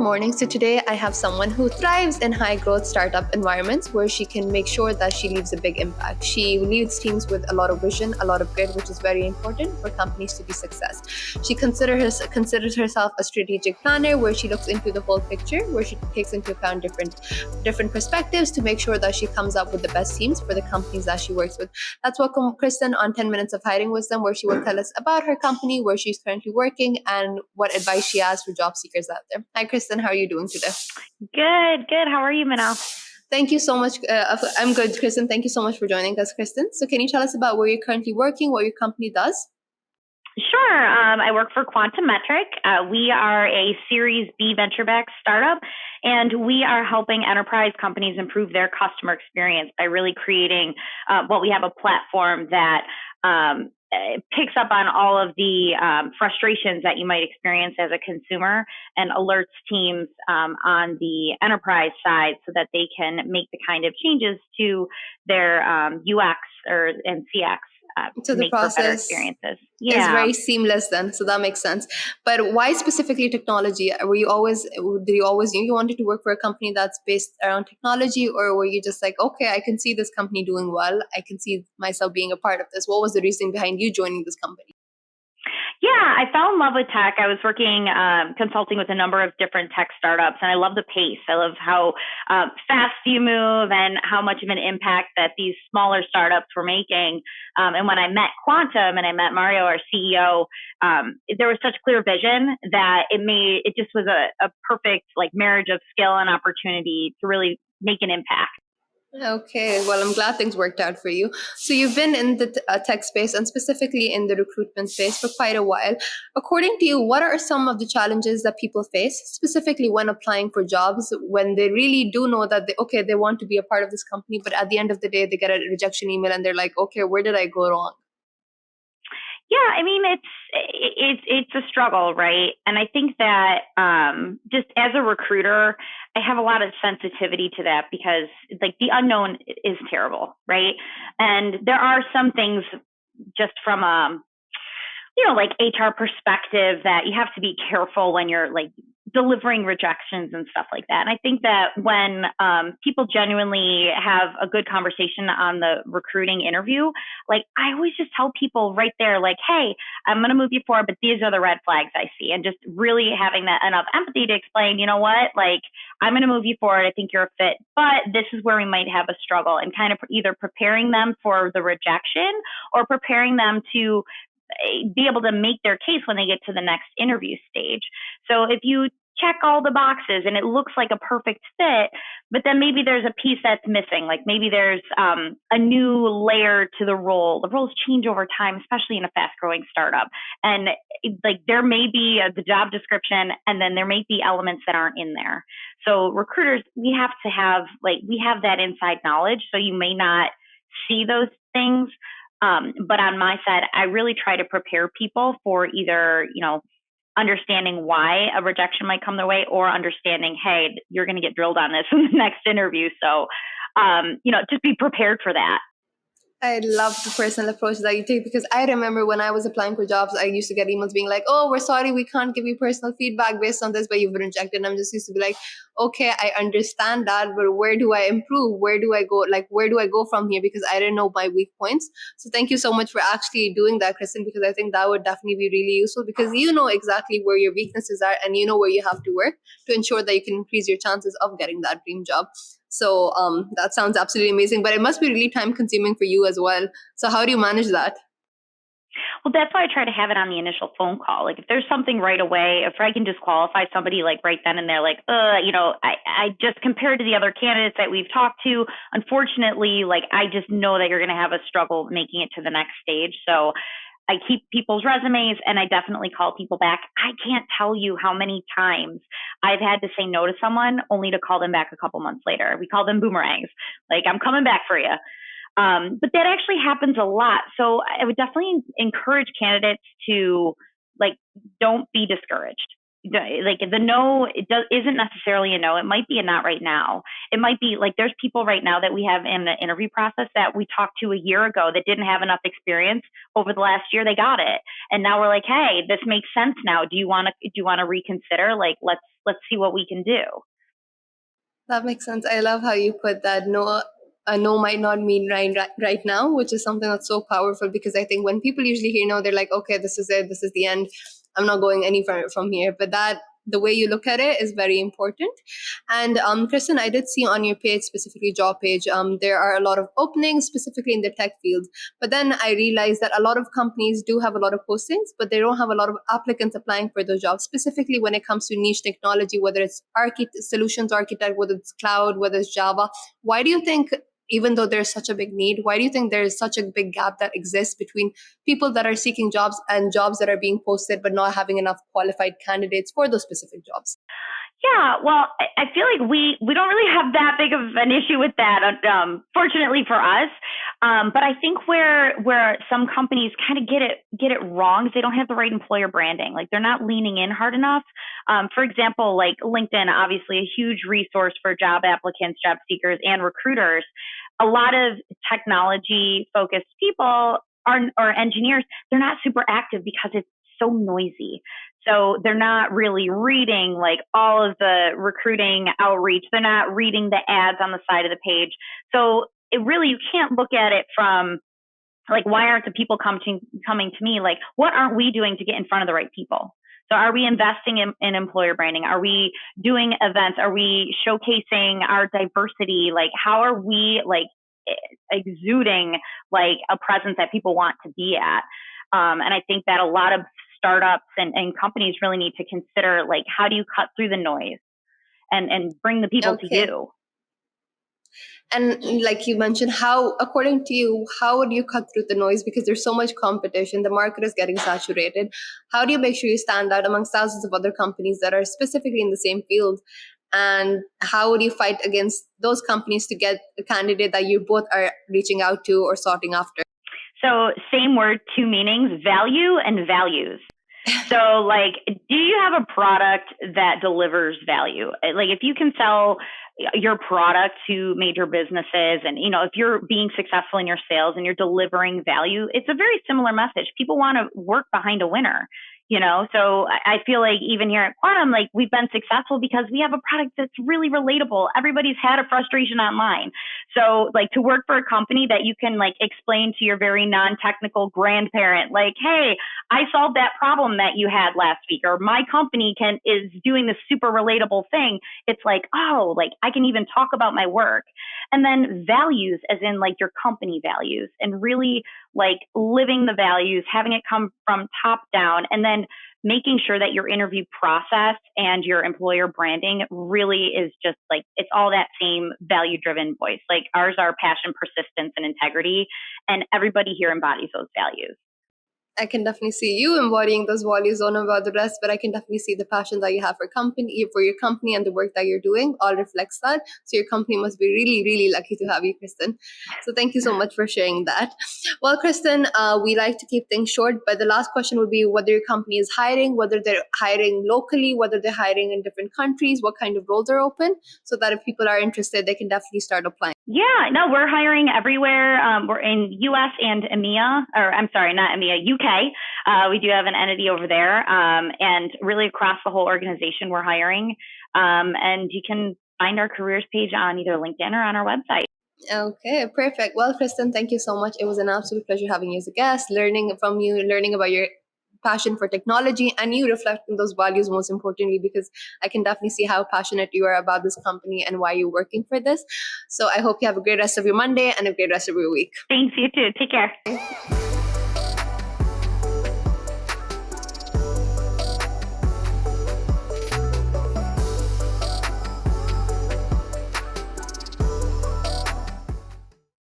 morning. So today I have someone who thrives in high growth startup environments where she can make sure that she leaves a big impact. She leads teams with a lot of vision, a lot of grit, which is very important for companies to be success. She considers herself a strategic planner where she looks into the whole picture, where she takes into account different perspectives to make sure that she comes up with the best teams for the companies that she works with. Let's welcome Kristin on 10 Minutes of Hiring Wisdom, where she will tell us about her company, where she's currently working, and what advice she has for job seekers out there. Hi, Kristin. How are you doing today? Good. How are you, Manal? Thank you so much. I'm good, Kristin. Thank you so much for joining us, Kristin. So can you tell us about where you're currently working, what your company does? Sure. I work for Quantometric. We are a Series B venture-backed startup, and we are helping enterprise companies improve their customer experience by really creating we have a platform that picks up on all of the frustrations that you might experience as a consumer and alerts teams on the enterprise side so that they can make the kind of changes to their UX and CX So the process is very seamless then, so that makes sense. But why specifically technology? Did you always knew you wanted to work for a company that's based around technology, or were you just like, okay, I can see this company doing well, I can see myself being a part of this? What was the reason behind you joining this company? Yeah, I fell in love with tech. I was working consulting with a number of different tech startups, and I love the pace. I love how fast you move and how much of an impact that these smaller startups were making. And when I met Quantum and I met Mario, our CEO, there was such clear vision that it just was a perfect marriage of skill and opportunity to really make an impact. Okay, well, I'm glad things worked out for you. So you've been in the tech space and specifically in the recruitment space for quite a while. According to you, what are some of the challenges that people face, specifically when applying for jobs, when they really do know that they want to be a part of this company, but at the end of the day, they get a rejection email and they're like, okay, where did I go wrong? Yeah, I mean, it's a struggle, right? And I think that just as a recruiter, I have a lot of sensitivity to that because the unknown is terrible, right? And there are some things just from HR perspective that you have to be careful when you're delivering rejections and stuff like that. And I think that when people genuinely have a good conversation on the recruiting interview, I always just tell people right there, hey, I'm going to move you forward, but these are the red flags I see. And just really having that enough empathy to explain, you know what, I'm going to move you forward. I think you're a fit, but this is where we might have a struggle, and kind of either preparing them for the rejection or preparing them to be able to make their case when they get to the next interview stage. So if you check all the boxes and it looks like a perfect fit, but then maybe there's a piece that's missing, maybe there's a new layer to the role. The roles change over time, especially in a fast-growing startup. And there may be the job description, and then there may be elements that aren't in there. So recruiters, we have to have we have that inside knowledge. So you may not see those things. But on my side, I really try to prepare people for either, understanding why a rejection might come their way, or understanding, hey, you're going to get drilled on this in the next interview. So, just be prepared for that. I love the personal approach that you take, because I remember when I was applying for jobs, I used to get emails being like, oh, we're sorry, we can't give you personal feedback based on this, but you've been rejected. And I'm just used to be like, okay, I understand that, but where do I improve? Where do I go? Where do I go from here? Because I didn't know my weak points. So thank you so much for actually doing that, Kristin, because I think that would definitely be really useful, because you know exactly where your weaknesses are and you know where you have to work to ensure that you can increase your chances of getting that dream job. So that sounds absolutely amazing, but it must be really time consuming for you as well. So how do you manage that? Well, that's why I try to have it on the initial phone call. If there's something right away, if I can disqualify somebody right then and there, I just compared to the other candidates that we've talked to, unfortunately, I just know that you're going to have a struggle making it to the next stage. So I keep people's resumes, and I definitely call people back. I can't tell you how many times I've had to say no to someone only to call them back a couple months later. We call them boomerangs. I'm coming back for you. But that actually happens a lot. So I would definitely encourage candidates to don't be discouraged. like the no isn't necessarily a no. It might be a not right now. It might be like there's people right now that we have in the interview process that we talked to a year ago that didn't have enough experience. Over the last year, they got it, and now we're like, hey, this makes sense now. Do you want to reconsider? Like, let's see what we can do. That makes sense. I love how you put that no, a no might not mean right now, which is something that's so powerful, because I think when people usually hear no, they're like, okay, this is it, this is the end. I'm not going any further from here. But that the way you look at it is very important. And Kristin, I did see on your page, specifically job page, there are a lot of openings specifically in the tech field. But then I realized that a lot of companies do have a lot of postings, but they don't have a lot of applicants applying for those jobs, specifically when it comes to niche technology, whether it's solutions architect, whether it's cloud, whether it's Java. Why do you think, even though there's such a big need, why do you think there is such a big gap that exists between people that are seeking jobs and jobs that are being posted but not having enough qualified candidates for those specific jobs? Yeah, well, I feel like we don't really have that big of an issue with that, fortunately for us. But I think where some companies kind of get it wrong is they don't have the right employer branding. Like they're not leaning in hard enough. For example, like LinkedIn, obviously a huge resource for job applicants, job seekers, and recruiters. A lot of technology focused people or engineers, they're not super active because it's so noisy. So they're not really reading like all of the recruiting outreach. They're not reading the ads on the side of the page. So it really, you can't look at it from like, why aren't the people coming to me? Like, what aren't we doing to get in front of the right people? So are we investing in employer branding? Are we doing events? Are we showcasing our diversity? Like, how are we like exuding like a presence that people want to be at? And I think that a lot of startups and companies really need to consider, like, how do you cut through the noise and bring the people to you? And like you mentioned, how, according to you, how would you cut through the noise? Because there's so much competition, the market is getting saturated. How do you make sure you stand out amongst thousands of other companies that are specifically in the same field? And how would you fight against those companies to get a candidate that you both are reaching out to or sorting after? So same word, two meanings, value and values. So like, do you have a product that delivers value? Like if you can sell your product to major businesses and, you know, if you're being successful in your sales and you're delivering value, it's a very similar message. People want to work behind a winner. You know, so I feel like even here at Quantum, like we've been successful because we have a product that's really relatable. Everybody's had a frustration online. So like to work for a company that you can like explain to your very non-technical grandparent, like, hey, I solved that problem that you had last week, or my company is doing this super relatable thing. It's like, oh, like I can even talk about my work. And then values, as in like your company values, and really like living the values, having it come from top down, and then making sure that your interview process and your employer branding really is just like, it's all that same value driven voice. Like ours are passion, persistence, and integrity. And everybody here embodies those values. I can definitely see you embodying those values. Don't know about the rest, but I can definitely see the passion that you have for your company and the work that you're doing all reflects that. So your company must be really, really lucky to have you, Kristin. So thank you so much for sharing that. Well, Kristin, we like to keep things short, but the last question would be whether your company is hiring, whether they're hiring locally, whether they're hiring in different countries, what kind of roles are open, so that if people are interested, they can definitely start applying. Yeah, no, we're hiring everywhere. We're in US and EMEA, or I'm sorry, not EMEA, UK. We do have an entity over there, and really across the whole organization, we're hiring. And you can find our careers page on either LinkedIn or on our website. Okay, perfect. Well, Kristin, thank you so much. It was an absolute pleasure having you as a guest, learning from you, learning about your passion for technology, and you reflecting those values most importantly, because I can definitely see how passionate you are about this company and why you're working for this. So I hope you have a great rest of your Monday and a great rest of your week. Thanks, you too. Take care.